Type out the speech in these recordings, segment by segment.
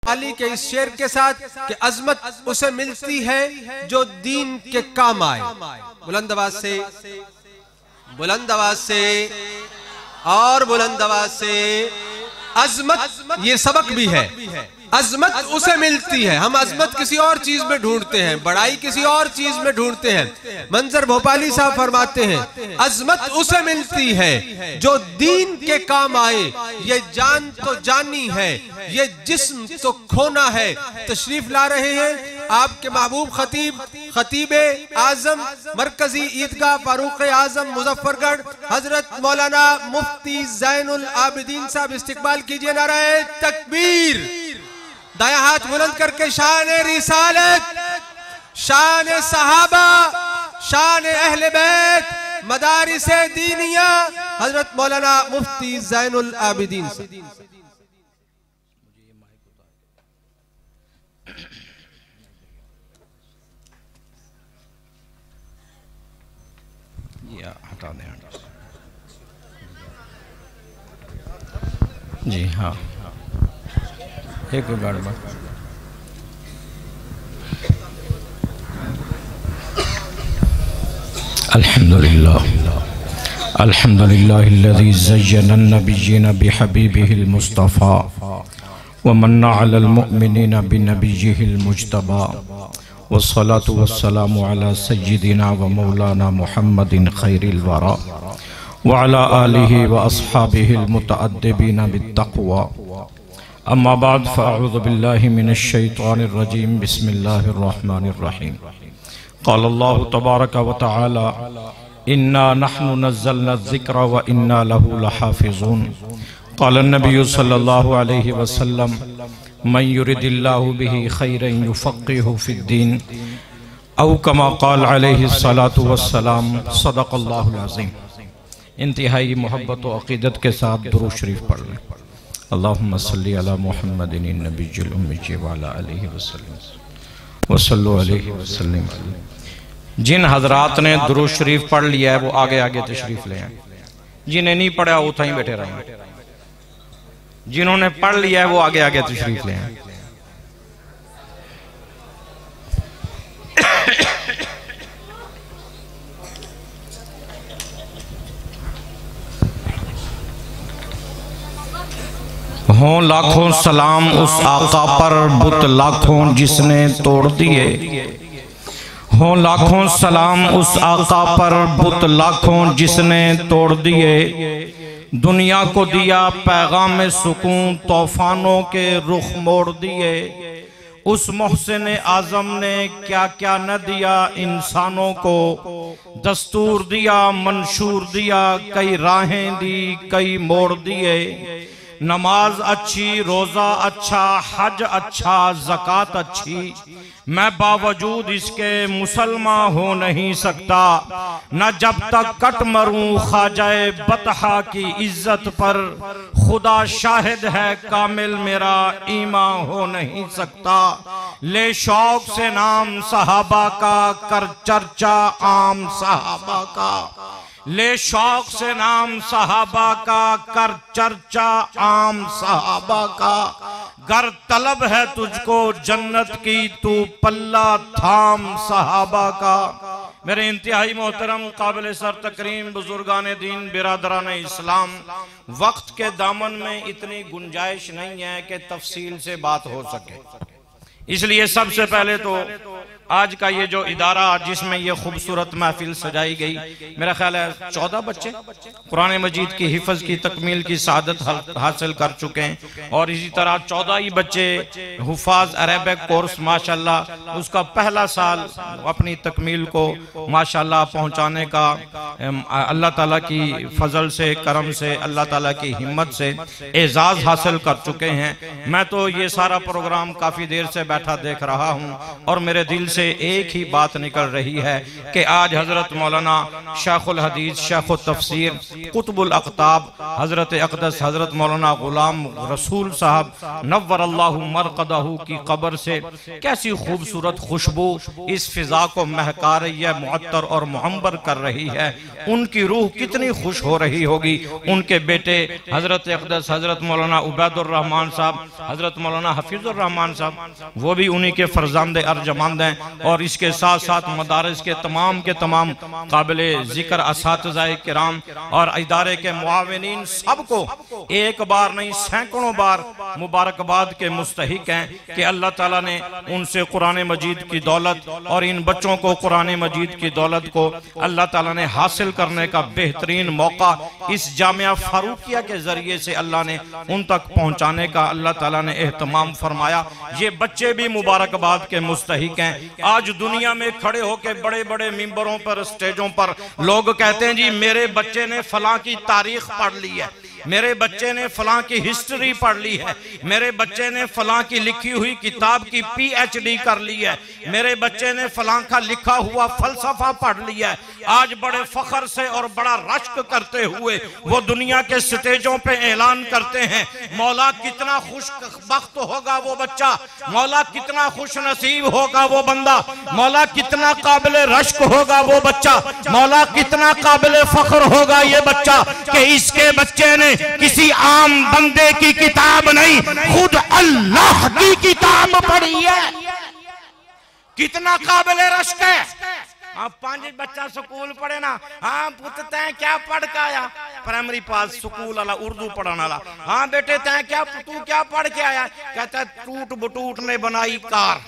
भोपाली के इस शेर के साथ कि अजमत उसे मिलती है जो दीन के काम आए। बुलंद आवाज से, बुलंद आवाज से और बुलंद आवाज से। अजमत ये सबक भी है, अजमत उसे मिलती है। हम अजमत किसी और चीज में ढूंढते हैं, बड़ाई किसी और चीज में ढूंढते हैं। मंजर भोपाली साहब फरमाते हैं अजमत उसे मिलती है जो दीन के काम आए। ये जान तो जानी है, ये जिस्म तो खोना है। तशरीफ ला रहे हैं आपके महबूब खतीब, खतीबे आजम मरकजी ईदगाह फारूक आजम मुजफ्फरगढ़, हजरत मौलाना मुफ्ती ज़ैनुल आबिदीन साहब। इस्तिकबाल कीजिए नाराए तकबीर। दाया हाथ बुलंद करके शान रिसालत, शान सहाबा, शान अहले बैत, मदारिस दीनिया, हजरत मौलाना मुफ्ती ज़ैनुल आबिदीन साहब। हटा दें जी। हाँ, एक गड़बड़। अल्हम्दुलिल्लाह अल्हम्दुलिल्लाहिल्लज़ी ज़य्यना नबिय्यिना बिहबीबिहिल मुस्तफ़ा व मन्ना अलल मुअमिनीना बिनबिय्यिहिल मुज्तबा वस्सलातु वस्सलामु अला सय्यिदिना व मौलाना मुहम्मदिन खैरिल वरा व अला आलिहि व अस्हाबिहिल मुतअद्दिबीना बित्तक़वा। अम्मा बाद फ़अऊज़ु बिल्लाहि मिनश शैतानिर रजीम। बिस्मिल्लाहिर रहमानिर रहीम। क़ाल अल्लाहु तबारक व तआला इन्ना नहनु नज़्ज़लना ज़िक्र व इन्ना लहु लहाफ़िज़ून। क़ाल नबी सल्लल्लाहु अलैहि वसल्लम मन युरिदिल्लाहु बिही खैरन युफ़क़्क़िहु फ़िद्दीन औ कमा क़ाल अलैहि सलातु वस्सलाम। सदक़ल्लाहुल अज़ीम। इंतहाई मोहब्बत व अक़ीदत के साथ दुरूद शरीफ पढ़ लें। अल्लाहुम्मा सल्लि अला मुहम्मदिन नबिय्यिल उम्मी व अला आलिहि वसल्लम व सल्लु अलैहि वसल्लम। जिन हजरात ने दुरूद शरीफ पढ़ लिया है वो आगे आगे तशरीफ ले आए। जिन्हें नहीं पढ़ा वो वहीं बैठे रहें। जिन्होंने पढ़ लिया है वो आगे आगे तशरीफ ले आए। हों लाखों सलाम उस आका पर बुत लाखों जिसने तोड़ दिए। हों लाखों सलाम उस आका पर बुत लाखों जिसने तोड़ दिए। दुनिया को दिया पैगाम सुकून तूफानों के रुख मोड़ दिए। उस मोहसिन आजम ने क्या क्या न दिया इंसानों को। दस्तूर दिया, मंशूर दिया, कई राहें दी, कई मोड़ दिए। नमाज अच्छी, रोजा अच्छा, हज अच्छा, ज़कात अच्छी, मैं बावजूद इसके मुसलमान हो नहीं सकता। न जब तक कट मरूं ख्वाजाए बतहा की इज्जत पर। खुदा शाहिद है कामिल मेरा ईमान हो नहीं सकता। ले शौक से नाम सहाबा का, कर चर्चा आम सहाबा का। ले शौक से नाम सहाबा का, कर चर्चा आम सहाबा का। गर तलब है तुझको जन्नत की, तू पल्ला थाम सहाबा का। मेरे इंतहाई मोहतरम काबिल सर तकरीम बुजुर्गान दीन बिरादरान इस्लाम, वक्त के दामन में इतनी गुंजाइश नहीं है कि तफसील से बात हो सके। इसलिए सबसे पहले तो आज का ये जो इदारा जिसमें ये खूबसूरत महफिल सजाई गई, मेरा ख्याल है 14 बच्चे कुरान मजीद की हिफ्ज़ की तकमील की सआदत हासिल कर चुके हैं। और इसी तरह 14 ही बच्चे हुफ़ाज़ अरबिक कोर्स माशाल्लाह उसका पहला साल अपनी तकमील को माशाल्लाह पहुँचाने का अल्लाह ताला की फजल से, करम से, अल्लाह ताला की हिम्मत से एजाज़ हासिल कर चुके हैं। मैं तो ये सारा प्रोग्राम काफ़ी देर से बैठा देख रहा हूँ और मेरे दिल उनसे एक ही बात निकल रही है कि आज हजरत मौलाना शेखुल हदीस शेख तफसीर कुतुबुल अख्ताब हजरत अक़दस हजरत मौलाना गुलाम रसूल साहब नव्वरल्लाहु मरक़दहू की कब्र से कैसी खूबसूरत खुशबू इस फिजा को महका रही है, मुअत्तर और मुअम्बर कर रही है। उनकी रूह कितनी खुश हो रही होगी। उनके बेटे हजरत अक़दस हजरत मौलाना उबैदुर रहमान साहब, हजरत मौलाना हफीजुर रहमान साहब, वो भी उन्हीं के फरजांदे अर्जमंद हैं। और इसके साथ साथ मदारिस के तमाम काबिले जिक्र असातिज़ाए किराम और इदारे के मुआविनीन सबको एक बार नहीं सैकड़ों बार मुबारकबाद के मुस्तहिक हैं कि अल्लाह ताला ने उनसे कुरान मजीद की दौलत और इन बच्चों को कुरान मजीद की दौलत को अल्लाह ताला ने हासिल करने का बेहतरीन मौका इस जामिया फारूकिया के जरिए से अल्लाह ने उन तक पहुंचाने का अल्लाह ताला ने एहतमाम फरमाया। ये बच्चे भी मुबारकबाद के मुस्तहिक हैं। आज दुनिया में खड़े होकर बड़े बड़े मिंबरों पर स्टेजों पर लोग कहते हैं जी मेरे बच्चे ने फलां की तारीख पढ़ ली है, मेरे बच्चे ने फलां की हिस्ट्री पढ़ ली है, मेरे बच्चे ने फलां की लिखी हुई किताब की PhD कर ली है, मेरे बच्चे ने फलां का लिखा हुआ फलसफा पढ़ लिया है। आज बड़े फख्र से और बड़ा रश्क करते हुए वो दुनिया के स्टेजों पे ऐलान करते हैं मौला कितना खुशबख्त होगा वो बच्चा, मौला कितना खुश नसीब होगा वो बंदा, मौला कितना काबिले रश्क होगा वो बच्चा, मौला कितना काबिले फख्र होगा ये बच्चा कि इसके बच्चे ने किसी आम बंदे की किताब नहीं खुद अल्लाह की किताब पढ़ी है। कितना काबिले रश्क है। हाँ 5 बच्चा स्कूल पढ़े ना, हाँ पुत तैं क्या पढ़ के आया, प्राइमरी पास स्कूल वाला उर्दू पढ़ाने वाला, हाँ बेटे तैं क्या तू क्या पढ़ के आया, कहता है टूट बटूट ने बनाई कार,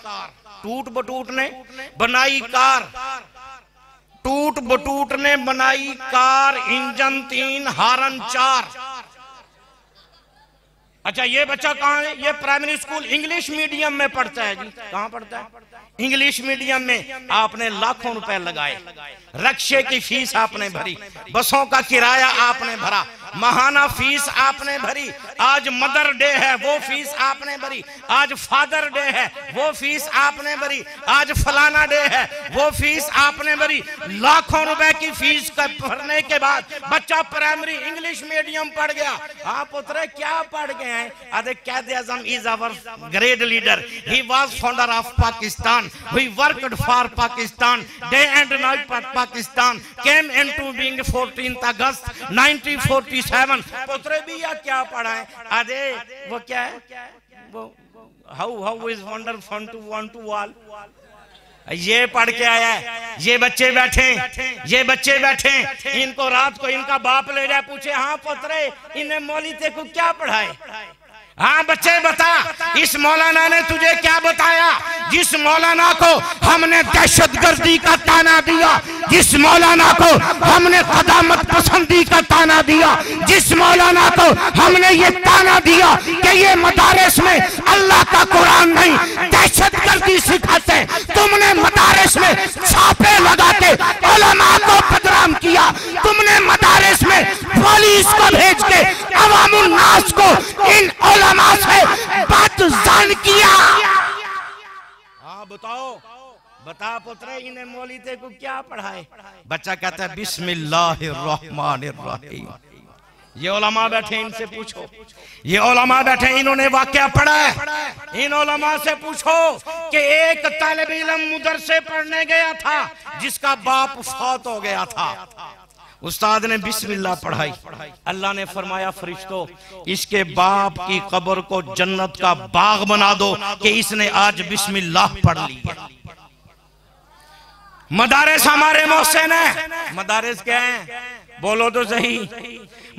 टूट बटूट ने बनाई कार, टूट बटूट ने बनाई कार, इंजन 3 हारन 4। अच्छा ये बच्चा कहाँ है? ये प्राइमरी स्कूल इंग्लिश मीडियम में पढ़ता है जी। कहाँ पढ़ता है? इंग्लिश मीडियम में। आपने लाखों रुपए लगाए, रक्शे की फीस आपने भरी, बसों का किराया आपने भरा, महाना फीस आपने भरी, आज मदर डे है वो फीस आपने भरी, आज फादर डे है वो फीस आपने भरी, आज फलाना डे है वो फीस आपने भरी। लाखों रुपए की फीस भरने के बाद बच्चा प्राइमरी इंग्लिश मीडियम पढ़ गया। हाँ पुत्र क्या पढ़ गए हैं? अरे Quaid Azam is our great leader, he was founder of Pakistan, we worked for Pakistan, day and night Pakistan, came into being 14th August 1947। पुत्र भी या क्या पढ़ा है? अरे वो क्या है वो how is wonder fun to want to all, ये पढ़ के आया है। ये बच्चे बैठे इनको रात को इनका बाप ले जाए पूछे हाँ पुत्र इन्हें मौली ते को क्या पढ़ाए? हाँ बच्चे बता इस मौलाना ने तुझे क्या बताया? जिस मौलाना को हमने दहशतगर्दी का ताना दिया, जिस मौलाना को हमने कदामत पसंदी का ताना दिया, जिस मौलाना को हमने ये ताना दिया कि ये मदारिस में अल्लाह का कुरान नहीं दहशतगर्दी सिखाते, तुमने मदारिस में छापे लगाते उलमा को बदनाम किया, तुमने मदारिस में पुलिस को भेज के अवामुन नास को इन उलमा से बदजान किया। हाँ बताओ बता पुत्र इन्हें मौलिते को क्या पढ़ाए? बच्चा कहता है बिस्मिल्लाहिर्रहमानिर्रहीम। ये उलमा बैठे इनसे पूछो, ये उलमा बैठे इन्होंने वाकया पढ़ा है। इन उलमा से पूछो कि एक तालिब इल्म मदरसे पढ़ने गया था जिसका बाप फौत हो गया था, उस्ताद ने बिस्मिल्लाह पढ़ाई, अल्लाह ने फरमाया फरिश्तों इसके बाप की कब्र को जन्नत का बाग बना दो कि इसने आज बिस्मिल्लाह पढ़ ली है। मदारिस हमारे मोहसिन है। मदारिस क्या है? बोलो तो सही।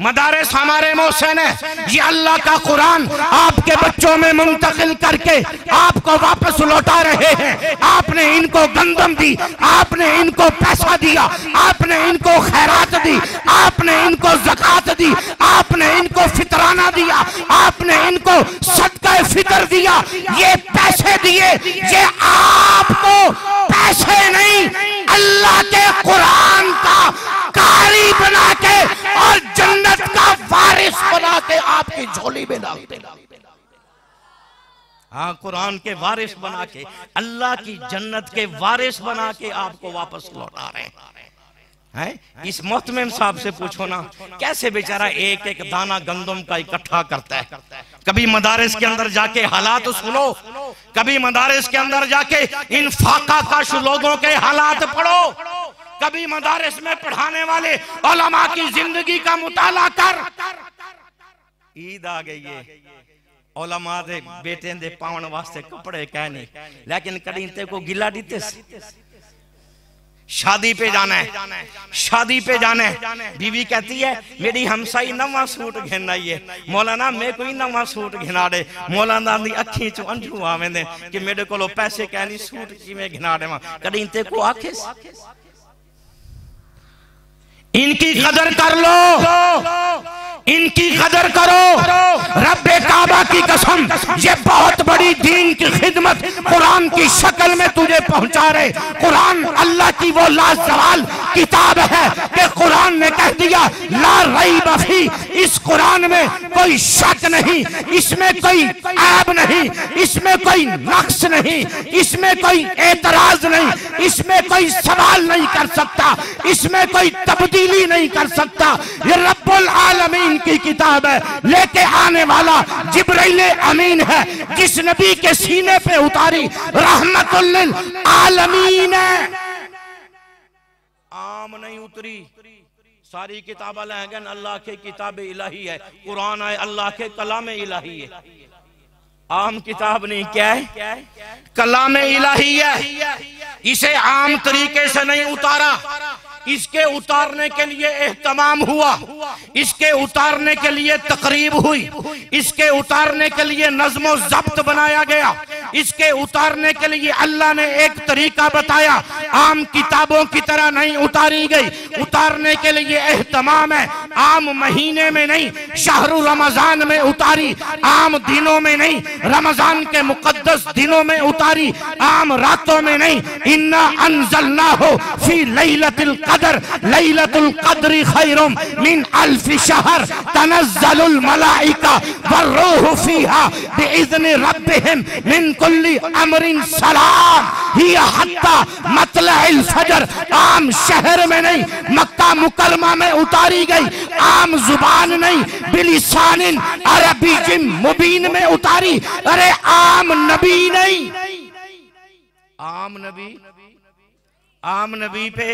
मदारिस हमारे मोहसिन है। ये अल्लाह का कुरान आपके बच्चों में मुंतकिल करके आपको वापस लौटा रहे हैं। आपने इनको गंदम दी, आपने इनको पैसा दिया, आपने इनको खैरात दी, आपने इनको ज़कात दी, आपने इनको फितराना दिया, आपने इनको सदका फितर दिया। ये पैसे दिए, ये आपको पैसे नहीं अल्लाह के कुरान का कारी बना के और जन्नत का वारिस बना के आपकी झोली में डाल देगा। हाँ, कुरान के वारिस बना के, अल्लाह की जन्नत के वारिस बना के आपको वापस लौटा रहे हैं। इस मोहतमिम साहब से पूछो ना, कैसे बेचारा एक एक दाना गंदम का इकट्ठा करता है। कभी मदारिस के अंदर जाके हालात सुनो, कभी मदारिस के अंदर जाके इन फाका काश लोगों के हालात पढ़ो, कभी मदारिस में पढ़ाने वाले उलमा की जिंदगी का मुताला कर। ईद आ गई है, उलमा दे बेटे दे पावन वास्ते कपड़े कहने, लेकिन कड़ी ते को गिला दीते। शादी पे जाना है, शादी पे जाना है, बीवी कहती है मेरी हमसाई नवा सूट घिन आई है, मौलाना मैं कोई नवा सूट घिना दे। मौलाना दी अखी चो अंजू आवेंदे कि मेरे को पैसे कहनी सूट किवें घिना देवां। कड़ी ते को आखे इनकी कदर कर लो, इनकी कदर करो। रब्बे काबा की कसम, ये बहुत बड़ी दीन की खिदमत कुरान की शक्ल में तुझे पहुंचा रहे। कुरान अल्लाह की वो लाजवाल किताब है कि कुरान ने कह दिया ला रईब फी, इस कुरान में कोई शक नहीं, इसमें कोई ऐब नहीं, इसमें कोई नक्स नहीं, इसमें कोई एतराज नहीं, इसमें कोई सवाल नहीं कर सकता, इसमें कोई तब्दीली नहीं कर सकता। ये रब्बुल आलमीन की किताब है, लेके आने वाला जिब्राइल अमीन है, जिस नबी के सीने पे उतारी रहमतुल लिल आलमीन है। आम नहीं उतरी, सारी किताबें लहगन अल्लाह के किताब इलाही है, कुरान है अल्लाह के कलाम इलाही है। आम किताब नहीं, क्या है? कलाम इलाही है। इसे आम तरीके से नहीं उतारा, इसके उतारने के लिए एहतमाम हुआ, इसके उतारने के लिए तकरीब हुई, इसके उतारने के लिए नज़्म ज़ब्त बनाया गया, इसके उतारने के लिए अल्लाह ने एक तरीका बताया। आम किताबों की तरह नहीं उतारी गई, उतारने के लिए एहतमाम है। आम महीने में नहीं, शहरु रमजान में उतारी, आम दिनों में नहीं, रमजान के मुकद्दस दिनों में उतारी, आम रातों में नहीं। इन्ना अंज़लनाहु फी लैलतिल कदर, लैलतुल कद्री खैरुम मिन अल्फि शहर, तनज़्ज़लुल मलाइका वर्रूहु फीहा बिइज़्नि रब्बिहिम मिन कुल्ली अमरिन सलाम हिया हत्ता मतलइल फजर। आम शहर में नहीं, मक्का मुकरमा में उतारी गई, आम जुबान नहीं, बिलिसानिन अरबिय्यिन मुबीन में उतारी। अरे आम नबी नहीं, आम नबी पे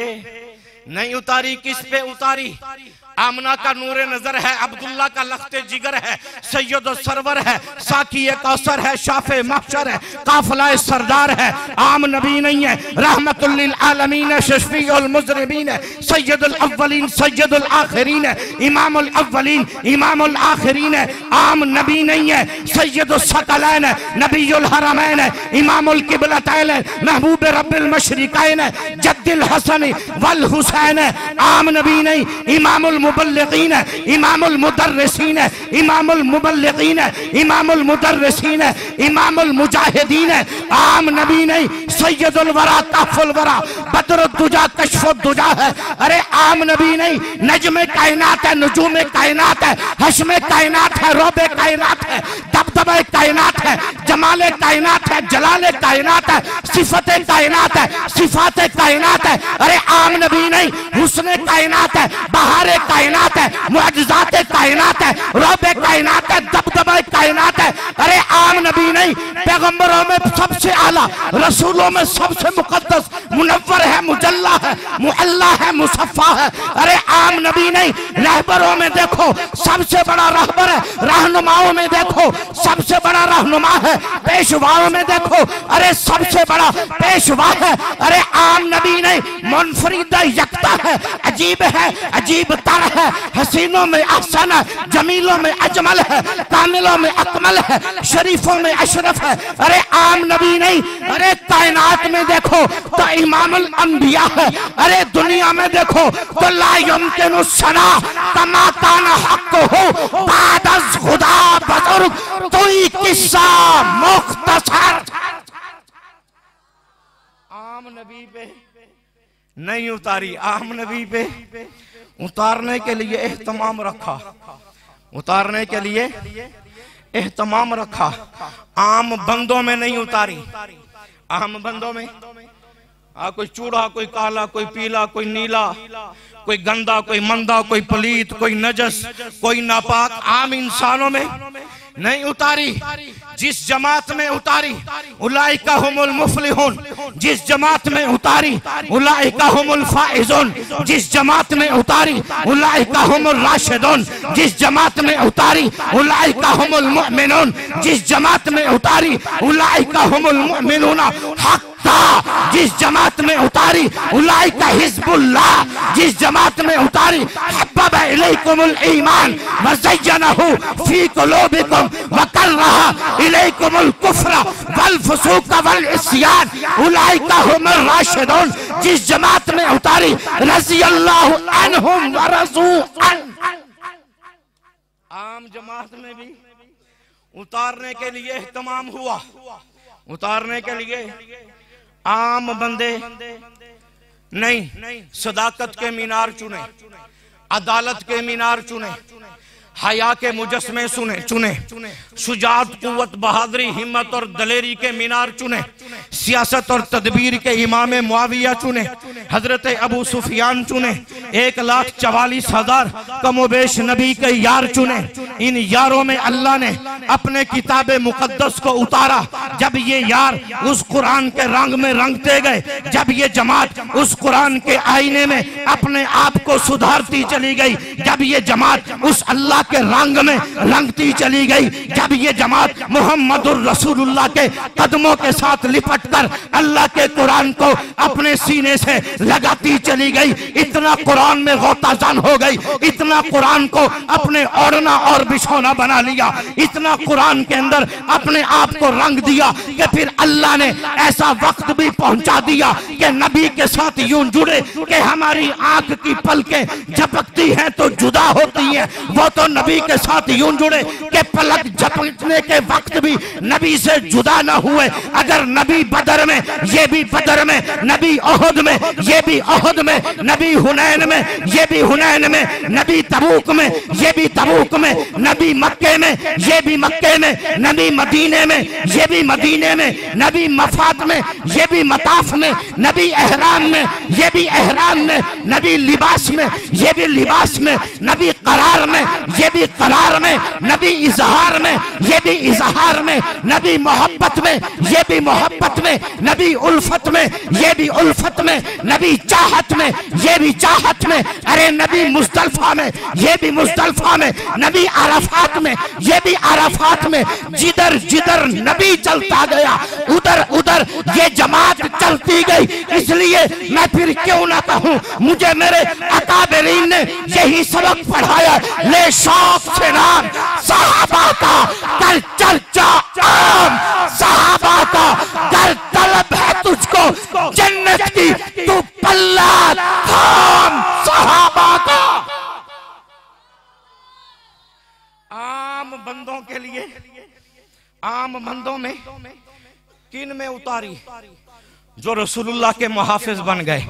नहीं उतारी, किस पे उतारी? आमना का नूरे नजर है, अब्दुल्ला का लख्ते जिगर है, सैयद सरवर है, साकी कौसर है, शाफे महशर है, काफिला सरदार है। आम नबी नहीं है, रहमतुल लिल आलमीन है, शफीउल मुज़रिबीन है, सैयदुल अव्वलीन सैयदुल आखिरीन है, इमामुल अव्वलीन इमामुल आखिरीन है। आम नबी नहीं है, सैयदुस सकलैन है, नबीयुल हरमैन है, इमामुल किबलतैन है, महबूब रब्बिल मशरिकैन है, जद्दुल हसन वल हुसैन है। आम नबी नहीं, इमामुल मुबल्लिगीन है, इमामुल मुदर्रिसीन है, इमामुल मुबल्लिगीन है, इमामुल मुदर्रिसीन है, इमामुल मुजाहिदीन है। आम नबी नहीं, सैयदुल वरा काफुल वरा बदरुद्दुजा कश्फुद्दुजा है। अरे आम नबी नहीं, नजमे कायनात है, नुजूमे कायनात है, हश्मे कायनात है, रोबे कायनात है, दबदबे कायनात है, जमाले कायनात है, जलाले कायनात है, सिफते कायनात है, सिफाते कायनात है। अरे आम नबी नहीं, हुस्ने कायनात है, बहारे कायनात है, मुअज्जिज़ाते कायनात है, रोबे कायनात है, दबदबे कायनात है। अरे आम नबी नहीं, पैगंबरों में सबसे आला, रसूलों में सबसे मुकद्दस, मुनव्वर है, मुजल्ला है, मुअल्ला है, मुसफ़ा है। अरे आम नबी नहीं, रहबरों में देखो सबसे बड़ा रहबर है, रहनुमाओं में देखो सबसे बड़ा रहनुमा है, पेशवाओं में देखो अरे सबसे बड़ा पेशवा है। अरे आम नबी नहीं, मुनफरिद यकता है, अजीब है, अजीब तर है, हसीनों में अहसन है, जमीलों में अजमल है, कामिलों में अकमल है, शरीफों में अशरफ है। अरे आम नबी नहीं, अरे कायनात में देखो तो इमामुल अंबिया है, अरे दुनिया में देखो तो ला युमकिनु सना कमा काना हक़्क़ुहु बाद अज़ खुदा बुज़ुर्ग, कोई किस्सा मुख्तसर। आम नबी पे नहीं उतारी, आम नबी पे उतारने के लिए एहतमाम रखा, उतारने के लिए एहतमाम रखा, आम बंदों में नहीं उतारी। आम बंदों में कोई चूड़ा, कोई काला, कोई पीला, कोई नीला, कोई गंदा, कोई मंदा, कोई पलीत, कोई नजस, कोई नापाक, आम इंसानों में नहीं उतारी। जिस जमात में उतारी उलाइका हुमुल मुफलिहून, जिस जमात में उतारी उलाइका हुमुल फाइजून, जिस जमात में उतारी उलाइका हुमुल राशिदून, जिस जमात में उतारी उलाइका हुमुल मुमिनून, जिस जमात में उतारी उलाइका हुमुल मुमिनून हक्का, जिस जमात में उतारी उलाइका हिज़्बुल्लाह, जिस जमात में उतारी हब्बा इलैकुमुल ईमान व ज़य्यनहू फी कुलूबिकुम व करहा इलैकुमुल कुफ्र वल फुसूक वल इस्यान उलाइका हुमुर राशिदून, जिस जमात में उतारी रज़ियल्लाहु अन्हुम व रज़ू अन। आम जमात में भी उतारने के लिए एहतमाम हुआ, उतारने के लिए आम बंदे नहीं, सदाकत के मीनार चुने, अदालत के मीनार चुने, हया के मुजस्मे चुने, शुजात, कुव्वत, बहादुरी, हिम्मत और दलेरी के मीनार चुने, सियासत और तदबीर के इमाम मुआविया चुने, हजरत अबू सुफियान चुने, 1,44,000 कमोबेश नबी के यार चुने। इन यारों में अल्लाह ने अपने किताब मुकद्दस को उतारा। जब ये यार उस कुरान के रंग में रंगते गए, जब ये जमात उस कुरान के आईने में अपने आप को सुधारती चली गई, जब ये जमात उस अल्लाह के रंग में रंगती चली गई, जब ये जमात मुहम्मदुर रसूलुल्लाह के कदमों के साथ लिपट कर अल्लाह के कुरान को अपने सीने से लगाती चली गई, इतना कुरान में गौताजन हो गई, इतना कुरान को अपने ओढ़ना और बिछौना बना लिया, इतना कुरान के अंदर अपने आप को रंग दिया कि फिर अल्लाह ने ऐसा वक्त भी पहुंचा दिया कि नबी के साथ यूं जुड़े कि हमारी आंख की पलकें झपकती हैं तो जुदा होती हैं, वो तो नबी के साथ यूं जुड़े कि पलक झपकने के वक्त भी नबी से जुदा न हुए। अगर नबी बदर में, ये भी बदर में, नबी ओहद में, ये भी ओहद में, नबी हुनैन में, ये भी हुनैन में, नबी तबूक में, ये भी तबूक में, नबी मक्के में, ये भी मक्के में, नबी मदीने में, ये भी मदीने में, नबी मफात में, ये भी मताफ में, नबी एहराम में, ये भी एहराम में, नबी लिबास में, ये भी लिबास में, नबी करार में, ये भी करार में, नबी इजहार में, ये भी इजहार में, नबी मोहब्बत में, ये भी मोहब्बत में, नबी उल्फत में, ये भी उल्फत में, नबी चाहत में, ये भी चाहत में, अरे नबी मुज़दलिफा में, ये भी मुज़दलिफा में, नबी अराफात में, ये भी अराफात में, जिधर जिधर नबी चलता गया उधर उधर ये जमात चलती गई। इसलिए मैं फिर क्यों ना कहूं, मुझे मेरे अकाबरीन ने यही सबक पढ़ाया, ले शौक से नाम सहाबा का कर चर्चा आम, सहाबा का कर तलब है तुझको जन्नत की, तू पल्ला थाम सहाबा का। आम बंदों के लिए, आम बंदों में किन में उतारी? जो रसूलुल्लाह के मुहाफिज बन गए,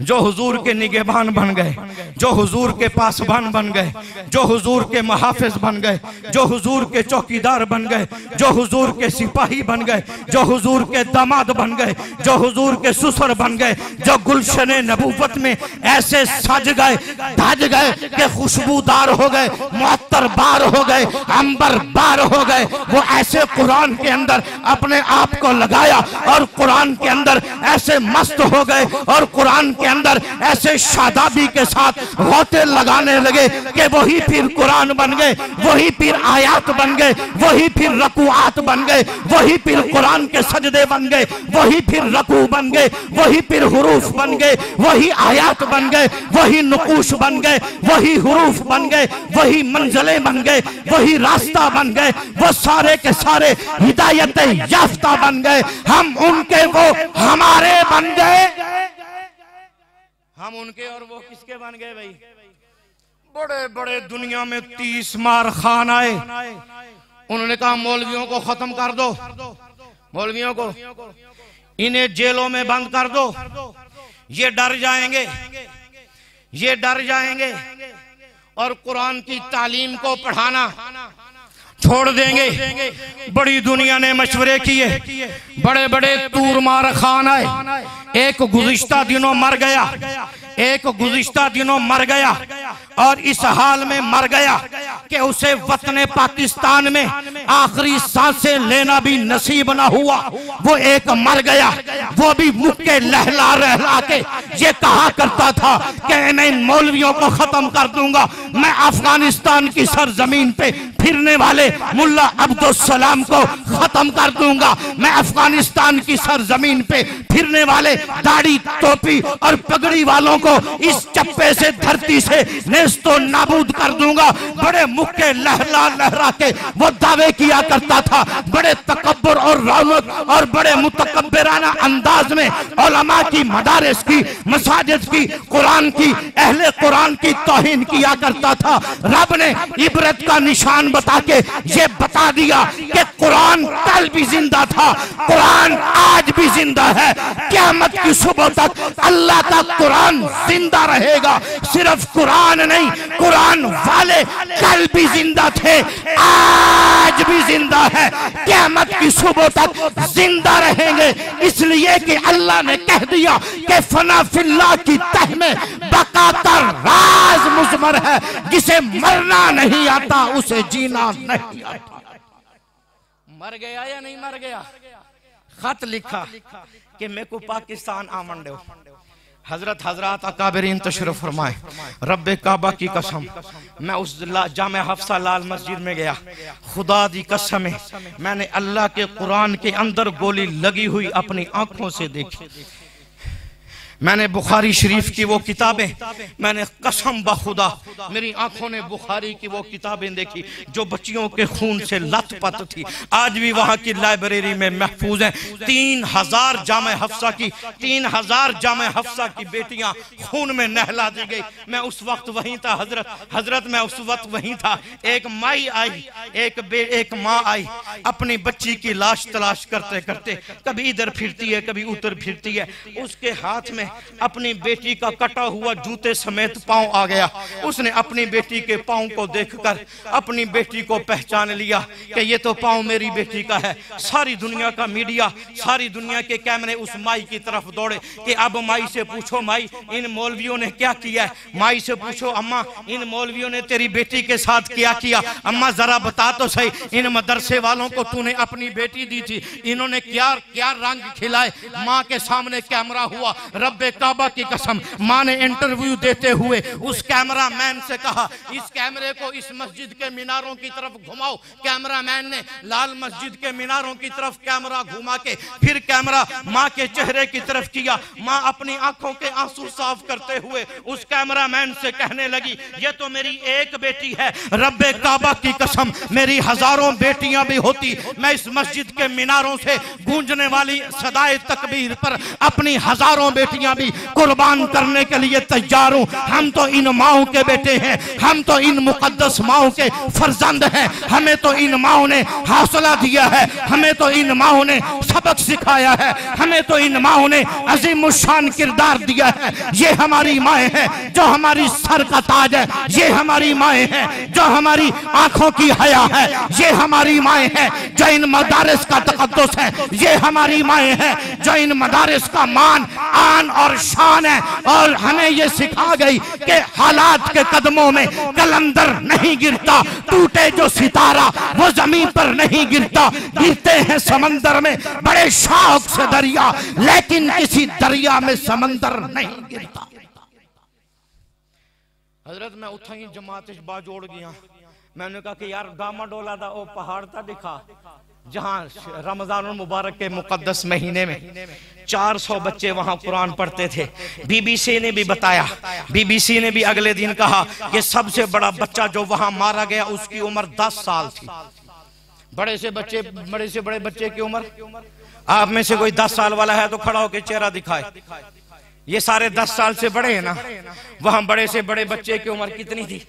जो हुजूर के निगहबान बन गए, जो हुजूर के पासबान बन गए, जो हुजूर के मुहाफिज बन गए, जो हुजूर के चौकीदार बन गए, जो हुजूर के सिपाही बन गए, जो हुजूर के दामाद बन गए, जो हुजूर के ससुर बन गए, जो गुलशन नबूवत में ऐसे सज गए, धज गए कि खुशबूदार हो गए, मुअत्तर बार हो गए, अंबर बार हो गए, वो ऐसे कुरान के अंदर अपने आप को लगाया और कुरान के अंदर ऐसे मस्त हो गए और कुरान के अंदर ऐसे शादाबी के साथ गोते लगाने लगे कि वही फिर कुरान बन गए, वही फिर आयात बन गए, वही फिर रकूआत बन गए, वही फिर कुरान के सजदे बन गए, वही फिर रकू बन गए, वही फिर हुरूफ बन गए, वही आयात बन गए, वही नुकूश बन गए, वही हुरूफ बन गए, वही मंजिलें बन गए, वही रास्ता बन गए, वो सारे के सारे हिदायत याफ्ता बन गए। हम उनके, वो हमारे बन गए, हम उनके और वो किसके बन गए भाई? बड़े बड़े दुनिया में 30 मार खान आए, उन्होंने कहा मौलवियों को खत्म कर दो, मौलवियों को इन्हें जेलों में बंद कर दो, ये डर जाएंगे, ये डर जाएंगे। और कुरान की तालीम को पढ़ाना, छोड़ देंगे। बड़ी दुनिया ने मशवरे किए, बड़े बड़े तूर मार खान आए। एक गुज़िश्ता दिनों मर गया, एक गुज़िश्ता दिनों मर गया और इस हाल में मर गया कि उसे वतन पाकिस्तान में आखिरी सांसें लेना भी नसीब ना हुआ। वो एक मर गया, वो भी मुक्के लहला रहला के ये कहा करता था कि मैं इन मौलवियों को खत्म कर दूंगा, मैं अफगानिस्तान की सरजमीन पे फिरने वाले मुल्ला अब्दुल सलाम को खत्म कर दूंगा, मैं अफगानिस्तान की सरजमीन पे फिरने वाले दाढ़ी टोपी और पगड़ी वालों को इस चप्पे से धरती से नेस्तो नाबूद कर दूंगा। बड़े मुक्के लहरा लहरा के वो दावे किया करता था। बड़े तकब्बुर और रौनक और बड़े मुतकब्बिराना अंदाज में उलमा की मदारिस की, मसाजिद की, कुरान की, अहले कुरान की तौहीन किया करता था। रब ने इबरत का निशान बता के ये बता दिया कि कुरान कल भी जिंदा था, कुरान आज भी जिंदा है, क़यामत की सुबह तक अल्लाह का कुरान जिंदा रहेगा। सिर्फ कुरान नहीं, कुरान वाले कल भी जिंदा थे, आज भी जिंदा है, क़यामत की सुबह तक जिंदा रहेंगे। इसलिए कि अल्लाह ने कह दिया कि फना फिल्लाह की तह में बका का राज मुज़मर है, जिसे मरना नहीं आता उसे जीना नहीं आता। मर गया या नहीं मर गया? खत लिखा कि मेरे को पाकिस्तान आमन दो। हजरत अकाबरीन तशरीफ फरमाए, रब्बे काबा की कसम, मैं उस जामे हफ्सा लाल मस्जिद में गया, खुदा दी कसम है मैंने अल्लाह के कुरान के अंदर गोली लगी हुई अपनी आंखों से देखी। मैंने बुखारी शरीफ की वो किताबें, मैंने कसम बखुदा मेरी आंखों ने बुखारी की वो किताबें देखी जो बच्चियों के खून से लथपथ थी, आज भी वहां की लाइब्रेरी में महफूज हैं। 3000 जामे हफ्सा की 3000 जामे हफ्सा की बेटियां खून में नहला दी गई। मैं उस वक्त वहीं था हजरत मैं उस वक्त वहीं था। एक माई आई, एक माँ आई, अपनी बच्ची की लाश तलाश करते करते कभी इधर फिरती है कभी उधर फिरती है, उसके हाथ में अपनी बेटी का कटा हुआ जूते समेत पांव आ गया। उसने अपनी बेटी के पांव को देखकर अपनी बेटी को पहचान लिया कि ये तो पांव मेरी बेटी का है। सारी दुनिया का मीडिया, सारी दुनिया के कैमरे उस माई की तरफ दौड़े कि अब माई से पूछो, माई इन मौलवियों ने क्या किया है? माई से पूछो, अम्मा इन मौलवियों ने तेरी बेटी के साथ क्या किया? अम्मा जरा बता तो सही, इन मदरसे वालों को तूने अपनी बेटी दी थी, इन्होंने क्या क्या रंग खिलाए? माँ के सामने कैमरा हुआ, रब्बे काबा की कसम माँ ने इंटरव्यू देते हुए उस कैमरा मैन से कहा, इस कैमरे को इस मस्जिद के मीनारों की तरफ घुमाओ। कैमरा मैन ने लाल मस्जिद के मीनारों की तरफ कैमरा घुमा के फिर कैमरा माँ के चेहरे की तरफ किया। माँ अपनी आंखों के आंसू साफ करते हुए उस कैमरा मैन से कहने लगी, ये तो मेरी एक बेटी है, रब्बे काबा की कसम मेरी हजारों बेटियां भी होती, मैं इस मस्जिद के मीनारों से गूंजने वाली सदाए तकबीर पर अपनी हजारों बेटियां भी कुर्बान करने के लिए तैयार हूं। हम तो इन माओं के बेटे हैं, हम तो इन मुकद्दस माओं के फर्जंद हैं, हमें तो इन माओं ने हौसला दिया है, हमें तो इन माओं ने सबक सिखाया है, हमें तो इन माओं ने अजीम शान किरदार दिया है। ये हमारी माएँ हैं जो हमारी सर का ताज है, ये हमारी माएँ हैं जो हमारी आंखों की हया है, ये हमारी माएँ हैं जो इन मदारिस का तकद्दुस है, ये हमारी माएँ हैं जो इन मदारिस का मान आन और शान है। और हमें ये सिखा गई कि हालात के कदमों में कलंदर नहीं गिरता, टूटे जो सितारा वो जमीन पर नहीं गिरता, गिरते हैं समंदर में बड़े शौक से दरिया, लेकिन किसी दरिया में समंदर नहीं गिरता। हजरत मैं उठा ही जमात बाजोड़ गया, मैंने कहा कि यार गामा डोला दा ओ पहाड़ ता दिखा जहां रमजान मुबारक के मुकद्दस महीने में 400 बच्चे वहां कुरान पढ़ते थे। बीबीसी ने भी बताया, बीबीसी ने भी अगले दिन कहा कि सबसे बड़ा बच्चा जो वहां मारा गया उसकी उम्र 10 साल थी। बड़े से बड़े बच्चे की उम्र, आप में से कोई 10 साल वाला है तो खड़ा होकर चेहरा दिखाए। ये सारे 10 साल से बड़े हैं ना, वहां बड़े से बड़े बच्चे की उम्र कितनी थी?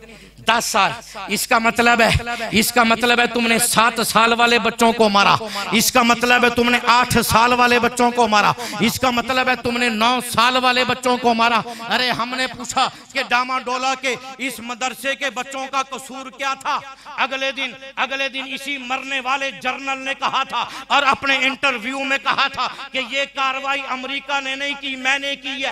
10 साल। इसका मतलब है तुमने 7 साल वाले बच्चों को मारा, इसका मतलब है तुमने 8 साल वाले बच्चों को मारा, इसका मतलब है तुमने 9 साल वाले बच्चों को मारा। अरे हमने पूछा कि डामाडोला के इस मदरसे के बच्चों का कसूर क्या था? अगले दिन इसी मरने वाले जर्नल ने कहा था और अपने इंटरव्यू में कहा था कि ये कार्रवाई अमेरिका ने नहीं की, मैंने की है।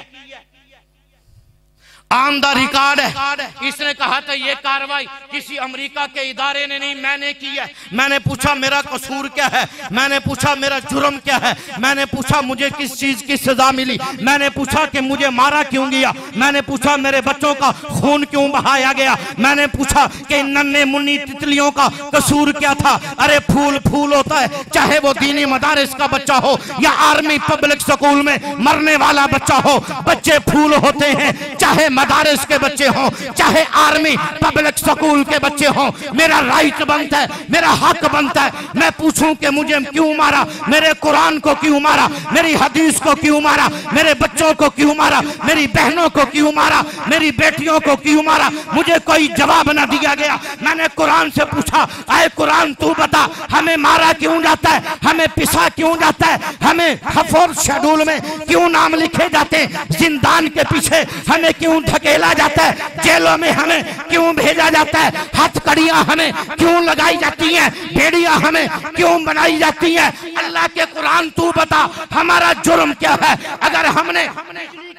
ऑन द रिकॉर्ड है, इसने कहा था ये कार्रवाई किसी अमेरिका के इदारे ने नहीं, मैंने की है। मैंने पूछा मेरा कसूर क्या है, मैंने पूछा मेरा जुर्म क्या है, मैंने पूछा मुझे किस चीज की सजा मिली, मैंने पूछा कि मुझे मारा क्यों गया, मैंने पूछा मेरे बच्चों का खून क्यों बहाया गया, मैंने पूछा कि नन्हे मुन्नी तितलियों का कसूर क्या था। अरे फूल फूल होता है, चाहे वो दीनी मदारिस का बच्चा हो या आर्मी पब्लिक स्कूल में मरने वाला बच्चा हो, बच्चे फूल होते हैं, चाहे मदारिस के बच्चे हों चाहे आर्मी पब्लिक स्कूल के बच्चे हों। मेरा राइट बनता है, मेरा हक बनता है मैं पूछूं कि मुझे क्यों मारा, मेरे कुरान को क्यों मारा, मेरी हदीस को क्यों मारा, मेरे बच्चों को क्यों मारा, मेरी बहनों को क्यों मारा, मेरी बेटियों को क्यों मारा। मुझे कोई जवाब न दिया गया। मैंने कुरान से पूछा, आए कुरान तू बता हमें मारा क्यों जाता है, हमें पिसा क्यों जाता है, हमें फोर्थ शेड्यूल में क्यों नाम लिखे जाते हैं, जिंदान के पीछे हमें क्यों धकेला जाता है, जेलों में हमें क्यों भेजा जाता है, हथकड़ियां हमें क्यों लगाई जाती हैं, भेड़ियां हमें क्यों बनाई जाती हैं। अल्लाह के कुरान तू बता हमारा जुर्म क्या है। अगर हमने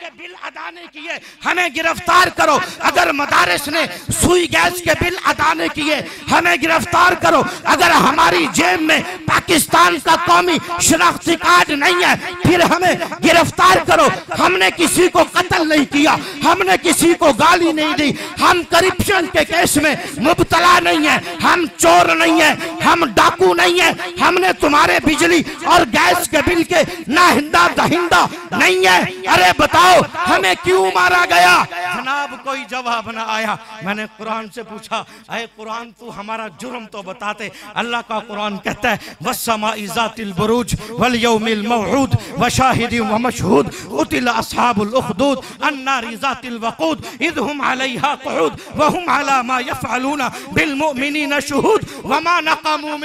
बिल अदा नहीं किए हमें गिरफ्तार करो, अगर मदारिस ने सुई गैस के बिल अदा नहीं किए हमें गिरफ्तार करो, अगर हमारी जेब में पाकिस्तान का कौमी शनाख्ती कार्ड नहीं है फिर हमें गिरफ्तार करो। हमने किसी को कत्ल नहीं किया, हमने किसी को गाली नहीं दी, हम करप्शन के केस में मुब्तला नहीं है, हम चोर नहीं है, हम डाकू नहीं है, हमने तुम्हारे बिजली और गैस के बिल के नाहिंदा दहिंदा नहीं है। अरे बताओ हमें क्यों मारा गया? जनाब कोई जवाब ना आया। मैंने कुरान से पूछा, अरे कुरान तू हमारा जुर्म तो बताते। अल्लाह का कुरान कहता है वस्समाइ ज़ातिल बुरूज वल यौमिल मौऊद व शाहिदिन व मशहूद उतिल अस्हाबुल उखदूद अन्नारि ज़ातिल वक़ूद इज़ हुम अलैहा क़ुऊद व हुम अला मा यफ़अलूना बिल मुमिनीना शुहूद व मा नक़मू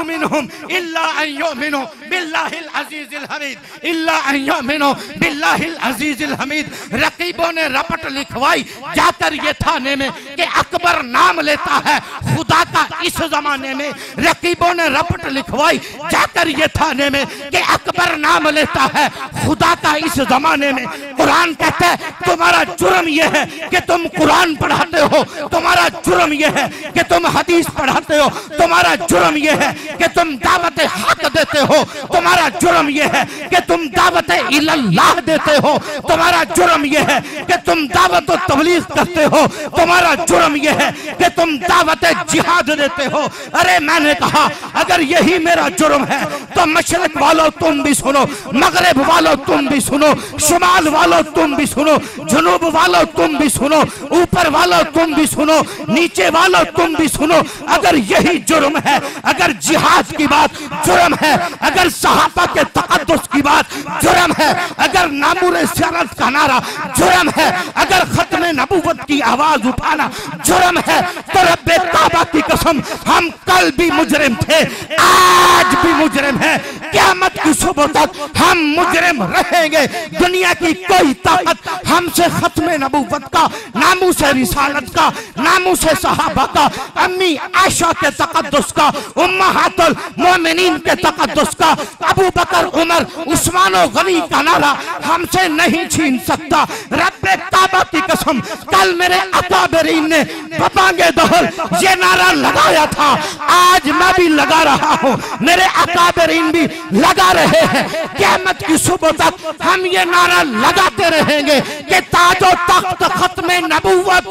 मिनहुम इल्ला अन युमिनू बिल्लाहिल अज़ीज़िल हमीद, इल्ला अन युमिनू बिल्लाहिल अज़ीज़िल हमीद। रकीबों ने रपट लिखवाई जाकर ये थाने में कि अकबर नाम लेता है खुदा का। इस जमाने में रकीबों ने रपट लिखवाई जाकर ये थाने में कि अकबर नाम लेता है खुदा का। इस जमाने में कुरान कहता है तुम्हारा जुर्म यह है कि तुम कुरान पढ़ाते हो, तुम्हारा जुर्म यह है कि तुम हदीस पढ़ाते हो, तुम्हारा जुर्म यह है कि तुम दावत हक देते हो, तुम्हारा जुर्म यह है कि तुम दावत इल्लाह देते हो, तुम्हारा जुर्म यह है कि तुम दावत तबलीग करते हो, तुम्हारा जुर्म यह है कि तुम दावत जिहाद देते हो। अरे मैंने कहा अगर यही मेरा जुर्म है तो मशरक वालों तुम भी सुनो, मगरिब वालों तुम भी सुनो, शुमाल वालों तुम भी सुनो, जुनूब वालों तुम भी सुनो, ऊपर वालों तुम भी सुनो, नीचे वालों तुम भी सुनो। अगर यही जुर्म है, अगर जिहाद की बात जुर्म है, अगर सहाबा के तक़द्दुस की बात जुर्म है, अगर नामुर सियारत का नारा जुर्म है, अगर खत्म नबूवत की आवाज उठाना जुर्म है तो रब्बे काबा की कसम हम कल भी मुजरिम थे, आज भी मुजरिम है, क़यामत की सुबह तक हम मुजरिम रहेंगे। दुनिया की कोई ताकत हमसे खत्म नबूवत का, नामूस रिसालत का, नामूस सहाबा का, अम्मी आयशा के तक़द्दुस का, उम्महातुल मोमिनीन के तक़द्दुस का, अबू बकर उमर उस्मान और गनी का नारा हमसे नहीं छीन सकता। रब्बे काबा की कसम कल मेरे अकाबरीन ने बबांगे दहल ये नारा लगाया था, आज मैं भी लगा रहा हूँ, मेरे अकाबरीन भी लगा रहे हैं। क़यामत की सुबह तक हम ये नारा लगाते रहेंगे कि ताजो तख्त खत्म नबूवत,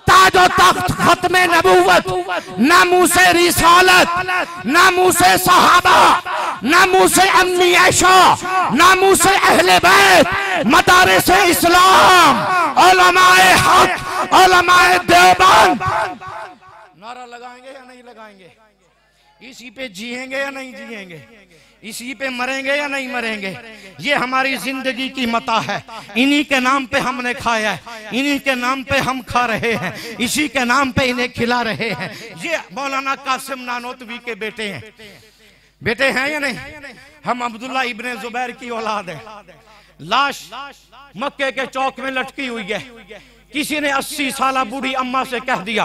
ताजो तख्त खत्म नबूवत, नामूसे रिसालत, नामूसे सहाबा, नामूसे अम्मी आयशा, नामूसे अहले बैत, मदारिसे इस्लाम, उलमाए हक, उलमाए देवबंद। नारा लगाएंगे या नहीं लगाएंगे? इसी पे जिएंगे या नहीं जिएंगे? इसी पे मरेंगे या नहीं मरेंगे, ये हमारी जिंदगी की मता है। इन्हीं के नाम पे हमने खाया है, इन्हीं के नाम पे हम खा रहे हैं, इसी के नाम पे इन्हें खिला रहे हैं। ये मौलाना कासिम नानोतवी के बेटे हैं, बेटे हैं या नहीं? हम अब्दुल्ला इब्ने जुबैर की औलाद है। लाश मक्के के चौक में लटकी हुई है। किसी ने 80 साल बूढ़ी अम्मा से कह दिया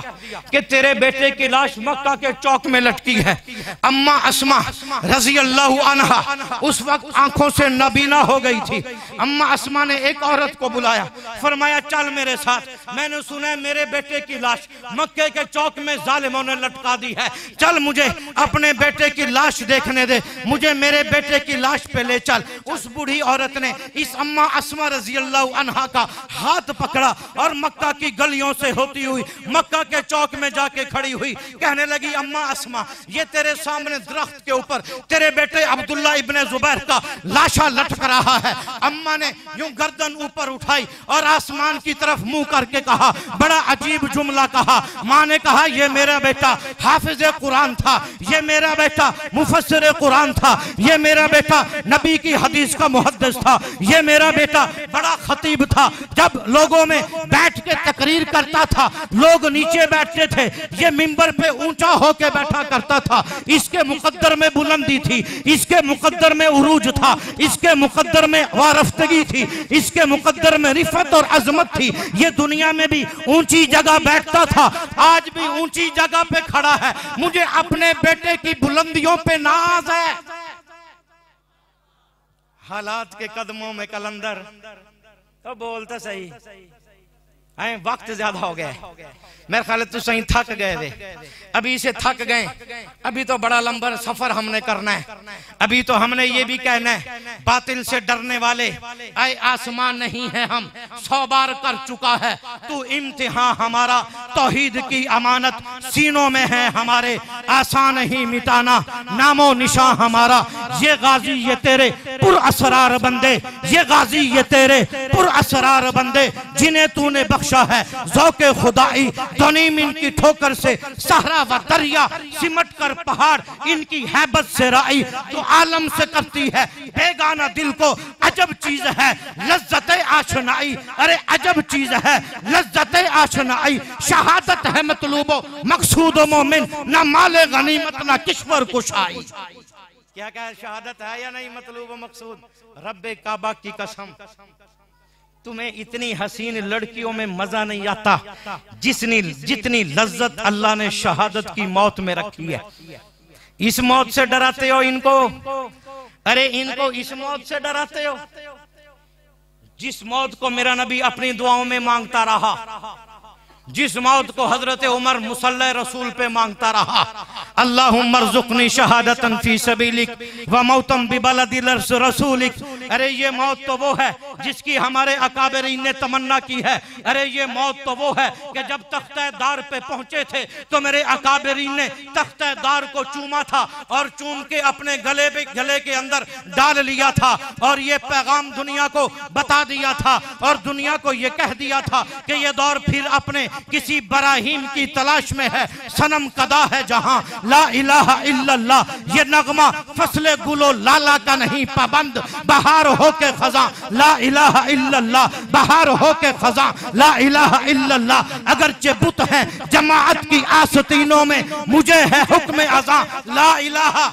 कि तेरे बेटे की लाश मक्का के चौक में लटकी है। अम्मा अस्मा रजी अल्लाह अन्हा उस वक्त आंखों से नबीना हो गई थी। अम्मा अस्मा ने एक औरत को बुलाया, फरमाया चल मेरे साथ, मैंने सुना है मेरे बेटे की लाश मक्के के चौक में जालिमों ने लटका दी है, चल मुझे अपने बेटे की लाश देखने दे, मुझे मेरे बेटे की लाश पे ले चल। उस बूढ़ी औरत ने इस अम्मा अस्मा रजी अल्लाह अन्हा का हाथ पकड़ा और मक्का की गलियों से होती हुई मक्का के चौक में जाके खड़ी हुई, कहने लगी अम्मा अस्मा, ये तेरे सामने दरख्त के ऊपर तेरे बेटे अब्दुल्ला इब्ने जुबैर का लाशा लटक रहा है। अम्मा ने यूं गर्दन ऊपर उठाई और आसमान की तरफ मुंह करके कहा, बड़ा अजीब जुमला कहा। माँ ने कहा ये मेरा बेटा हाफिज कुरान था, ये मेरा बेटा मुफस्सिर कुरान था, ये मेरा बेटा नबी की हदीस का मुहद्दिस था, ये मेरा बेटा बड़ा खतीब था। जब लोगों में बैठ के तकरीर करता था लोग नीचे बैठते थे, ये मिंबर पे ऊंचा होके बैठा करता था। इसके मुकद्दर में बुलंदी थी, इसके मुकद्दर में उरूज था, इसके मुकद्दर में वारफ्तगी थी, इसके मुकद्दर में रिफत और अजमत थी। ये दुनिया में भी ऊंची जगह बैठता था, आज भी ऊंची जगह पे खड़ा है। मुझे अपने बेटे की बुलंदियों पे नाज है। हालात के कदमों में कलंदर, तो बोलता सही है, वक्त ज्यादा हो गया, मेरे ख्याल तो सही थक गए थे, अभी से थक गए, अभी तो बड़ा लंबा सफर हमने करना है। अभी तो हमने ये भी कहना है, बातिल से डरने वाले आए आसमान नहीं है, हम 100 बार कर चुका है तू इम्तिहान हमारा, तौहीद की अमानत सीनों में है हमारे, आसान नहीं मिटाना नामो निशान हमारा। ये गाजी ये तेरे पुरअसरार बंदे, ये गाजी ये तेरे पुरअसरार बंदे, जिन्हें तूने बख्शा है ज़ौक़े खुदाई, ध्वनिम इनकी ठोकर से सहरा व दरिया, सिमट कर पहाड़ इनकी हैबत से राई, तो आलम से करती है बेगाना दिल को अजब चीज है लज्जत आशनाई। अरे अजब चीज है लज्जत आशनाई, शहादत है मतलूबो मकसूद मोमिन, ना माले गनीमत ना किश्वर कुशाई। क्या क्या शहादत है या नहीं मतलूबो मकसूद? रब्बे काबा की कसम, तुम्हें इतनी हसीन लड़कियों में मजा नहीं आता जितनी लज्जत अल्लाह ने शहादत की मौत में रखी है। इस मौत से डराते हो इनको, अरे इनको इस मौत से डराते हो जिस मौत को मेरा नबी अपनी दुआओं में मांगता रहा, जिस मौत को हजरत उमर मुसल्ले रसूल पे मांगता रहा, अल्लाहुम्मा रज़ुक़नी शहादतन फी सबीलिक व मौतम बिबलदि रसूलिक। अरे ये मौत तो वो है जिसकी हमारे अकाबरीन ने तमन्ना की है। अरे ये मौत तो वो है कि जब तख्ते दार पे पहुंचे थे तो मेरे अकाबरीन ने तख्ते दार को चूमा था और चूम के अपने गले के अंदर डाल लिया था और ये पैगाम दुनिया को बता दिया था और दुनिया को ये कह दिया था कि ये दौर फिर अपने किसी बराहीम की तलाश में है, सनम कदा है जहां ला इलाहा इल्लल्लाह। ये नगमा फसले गुलो लाला का नहीं पाबंद, बहार हो के खजा ला इलाहा इल्लल्लाह, बहार हो के खजा ला इलाहा इल्लल्लाह। अगरचे बुत है जमाअत की आस्तीनों में, मुझे है हुक्म अज़ा ला इलाहा।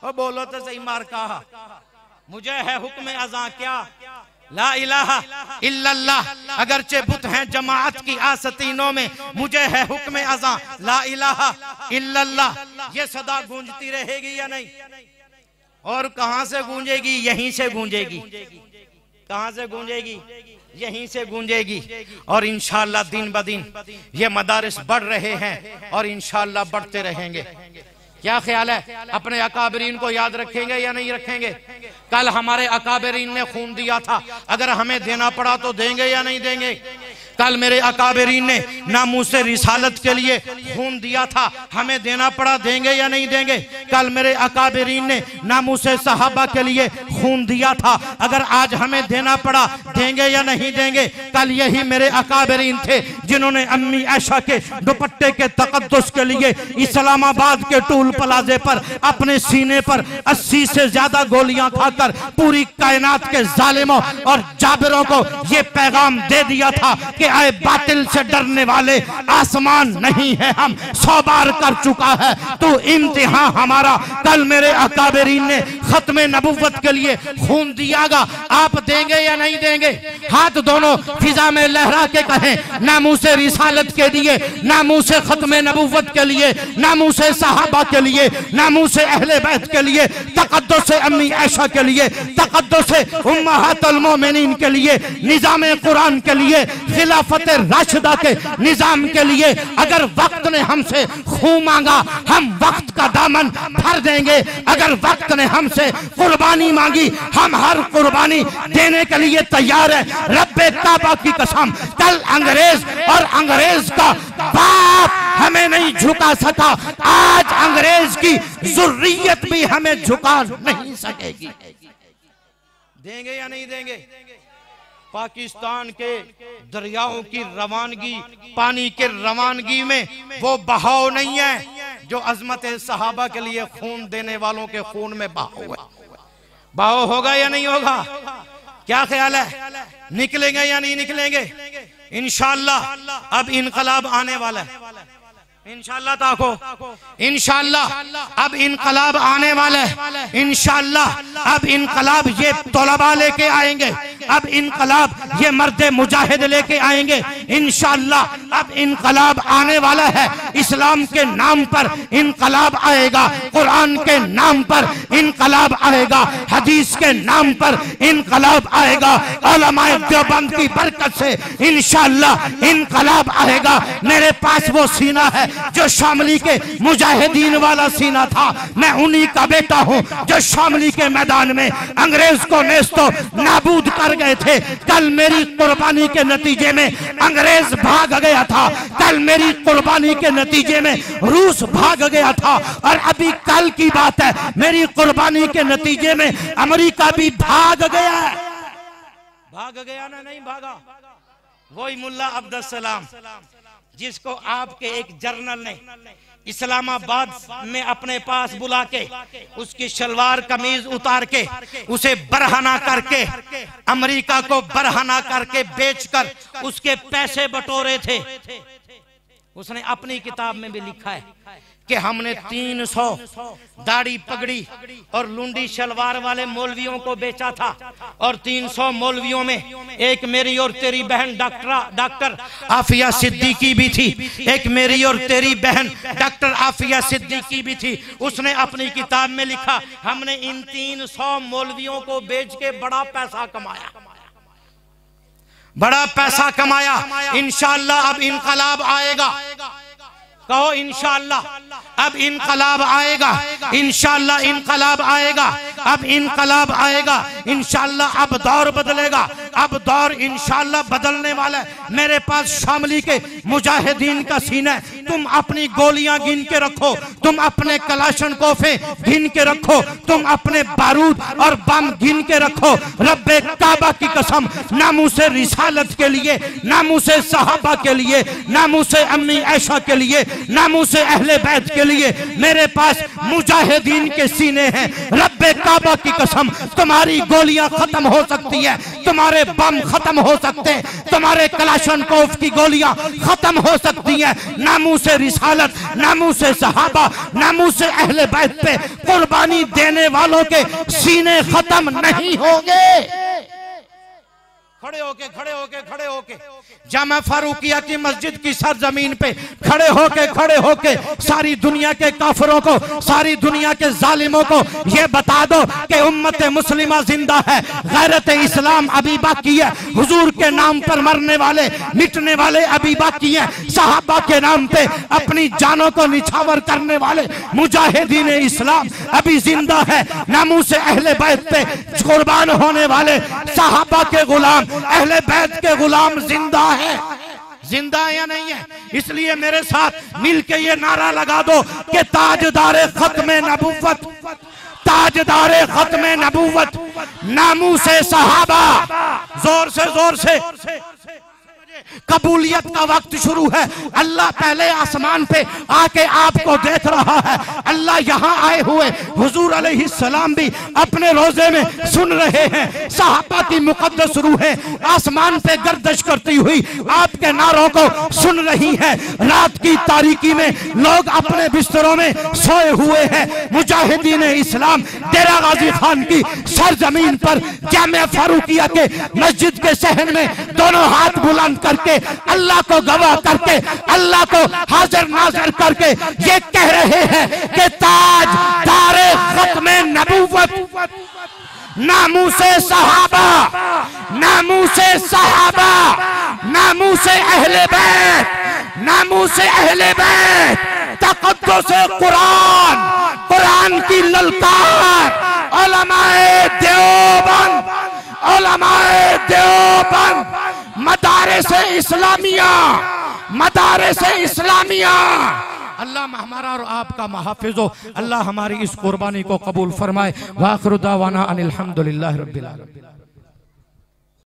ओ बोलो तो सही मार कहा, मुझे है हुक्म अज़ा क्या ला इलाहा इल्लल्लाह। अगरचे बुत हैं जमाअत की आस्तीनों में, मुझे है हुक्म अज़ा ला इलाहा इल्लल्लाह। ये सदा गूंजती रहेगी या नहीं? और कहां से गूंजेगी? यहीं से गूंजेगी। कहां से गूंजेगी? यहीं से गूंजेगी। और इंशाअल्लाह दिन ब दिन ये मदारिस बढ़ रहे हैं और इंशाअल्लाह बढ़ते रहेंगे। क्या ख्याल है? अपने अकाबरीन को याद रखेंगे या नहीं रखेंगे? कल हमारे अकाबरीन ने खून दिया था, अगर हमें देना पड़ा तो देंगे या नहीं देंगे? कल मेरे अकाबरीन ने नामूस रिसालत के लिए खून दिया था, हमें देना पड़ा, देंगे या नहीं देंगे? कल मेरे अकाबरीन ने नामूस सहाबा के लिए खून दिया था, अगर आज हमें देना पड़ा, देंगे या नहीं देंगे? कल यही मेरे अकाबरीन थे जिन्होंने अम्मी आयशा के दुपट्टे के तकद्दुस के लिए इस्लामाबाद के टूल प्लाजे पर अपने सीने पर 80 से ज्यादा गोलियां खाकर पूरी कायनात के जालिमों और जाबिरों को ये पैगाम दे दिया था कि आए बातिल से डरने वाले, आसमान नहीं है, हम 100 बार कर चुका है, तो इम्तिहान हमारा। कल मेरे अकाबरीन ने खत्मे नबुव्वत के लिए खून दियागा, आप देंगे या नहीं देंगे? हाथ दोनों फिजा में लहरा के कहें, नामूसे रिसालत के लिए, नामूसे खत्मे नबुव्वत के लिए, नामूसे सहाबा के लिए, नामूसे अहले बैत के लिए, तक़द्दुस अम्मी आयशा के लिए, तक़द्दुस उम्महातुल मोमिनीन के लिए, निज़ाम कुरान के लिए, खिलाफत राशिदा के निजाम के लिए अगर वक्त ने हमसे खून मांगा, हम वक्त का दामन भर देंगे। अगर वक्त ने हमसे कुर्बानी मांगी, हम हर कुर्बानी देने के लिए तैयार है। रब्बे काबा की कसम, कल अंग्रेज और अंग्रेज का बाप हमें नहीं झुका सका, आज अंग्रेज की ज़ुर्रियत भी हमें झुका नहीं सकेगी। देंगे या नहीं देंगे? पाकिस्तान के दरियाओं की रवानगी, पानी के रवानगी में वो बहाव नहीं है जो अजमत सहाबा के लिए खून देने वालों के खून में बहाव है। बहाव होगा या नहीं होगा? क्या ख्याल है, निकलेंगे या नहीं निकलेंगे? इंशाअल्लाह अब इनकलाब आने वाला है, इंशाअल्लाह। ताको इंशाअल्लाह अब इनकलाब आने वाला है, इंशाअल्लाह अब इनकलाब ये तौलबा लेके आएंगे, अब इनकलाब ये मर्द मुजाहिद लेके आएंगे, इंशाअल्लाह अब इनकलाब आने वाला है। इस्लाम के नाम पर इनकलाब आएगा, कुरान के नाम पर इनकलाब आएगा, हदीस के नाम पर इनकलाब आएगा, उलमाए देवबंद की बरकत से इंशाअल्लाह इनकलाब आएगा। मेरे पास वो सीना है जो शामली के मुजाहिदीन वाला सीना था, मैं उन्हीं का बेटा हूं जो शामली के मैदान में अंग्रेज को नेस्तो नाबूद कर गए थे। कल मेरी कुर्बानी के नतीजे में अंग्रेज भाग गया था, कल मेरी कुर्बानी के नतीजे में रूस भाग गया था, और अभी कल की बात है मेरी कुर्बानी के नतीजे में अमेरिका भी भाग गया है। भाग गया ना, नहीं भागा? वही मुल्ला अब्दुल सलाम जिसको आपके एक जर्नल ने इस्लामाबाद में अपने पास बुला के उसकी शलवार कमीज उतार के उसे बरहना करके अमेरिका को बरहना करके बेचकर उसके पैसे बटोरे थे। उसने अपनी किताब में भी लिखा है कि हमने 300 दाढ़ी पगड़ी और लुंडी शलवार वाले मौलवियों को बेचा था, और 300 मौलवियों में एक मेरी और तेरी बहन डॉक्टर आफिया सिद्दीकी भी थी, एक मेरी और तेरी बहन डॉक्टर आफिया सिद्दीकी भी थी। उसने अपनी किताब में लिखा, हमने इन 300 मौलवियों को बेच के बड़ा पैसा कमाया, बड़ा पैसा कमाया। इंशाअल्लाह अब इनकलाब आएगा, कहो इंशाअल्लाह अब इनकलाब आएगा, इंशाअल्लाह इनकलाब आएगा, अब इनकलाब आएगा, इंशाअल्लाह अब दौर बदलेगा, अब दौर इंशाअल्लाह बदलने वाला है। मेरे पास शामली के मुजाहिदीन का सीना है, तुम अपनी गोलियां गिन के रखो, तुम अपने कलाशन कोफे गिन के रखो, तुम अपने बारूद और बम गिन के रखो। रब्बे काबा की कसम, नामूसे रिसालत के लिए, नामूसे सहाबा के लिए, नामूसे अम्मी आयशा के लिए, नामूसे अहले बैत के लिए मेरे पास मुजाहिदीन के सीने हैं। रब्बे काबा की कसम, तुम्हारी गोलियां खत्म हो सकती है, तुम्हारे बम खत्म हो सकते हैं, तुम्हारे कलाशनकोफ की गोलियां खत्म हो सकती हैं। नामूसे रिसालत, नामूसे सहाबा, नामूसे अहले बैत पे कुर्बानी देने वालों के सीने खत्म नहीं होंगे। खड़े होके खड़े होके खड़े होके जामा फारूकिया की मस्जिद की सरजमीन पे खड़े होके सारी दुनिया के काफिरों को, सारी दुनिया के जालिमों को ये बता दो कि उम्मत मुस्लिमा जिंदा है, गैरत इस्लाम अभी बाकी है, हुजूर के नाम पर मरने वाले मिटने वाले अभी बाकी हैं, सहाबा के नाम पे अपनी जानों को निछावर करने वाले मुजाहिदीन इस्लाम अभी जिंदा है। नामूसे अहले बैत पे कुर्बान होने वाले सहाबा के गुलाम, अहले बैत के गुलाम जिंदा है। जिंदा है या नहीं है? इसलिए मेरे साथ मिलके ये नारा लगा दो कि ताजदारे खत्मे नबुव्वत, ताजदारे खत्मे नबुव्वत, नामूसे सहाबा। जोर से कबूलियत का वक्त शुरू है। अल्लाह पहले आसमान पे आके आपको देख रहा है। अल्लाह यहाँ आए हुए हुजूर अलैहिस्सलाम भी अपने रोजे में सुन रहे हैं। सहाबा की मुकद्दस रूहें आसमान पे गर्दिश करती हुई आपके नारों को सुन रही हैं। रात की तारीकी में लोग अपने बिस्तरों में सोए हुए हैं। मुजाहिदीन इस्लाम डेरा गाजी खान की सरजमीन पर जामिया फारूकिया के मस्जिद के सहन में दोनों हाथ बुलंद करके अल्लाह को गवाह करके अल्लाह को हाजिर नाज़िर करके ये कह रहे हैं कि ताज दारे खत्मे नबुव्वत, नामूसे सहाबा, नामूसे सहाबा, नामूसे अहले बैत, नामूसे अहले बैत, तक़द्दुसे कुरान, कुरान की ललकार, उलमाए देवबंद, उलमाए देवबंद, मदारिस इस्लामिया, मदारिस इस्लामिया। अल्लाह हमारा और आपका महफिज हो। अल्लाह हमारी इस कुर्बानी को कबूल फरमाए। वाखिरु दावाना अनिल हम्दुलिल्लाहि रब्बिल आलमीन।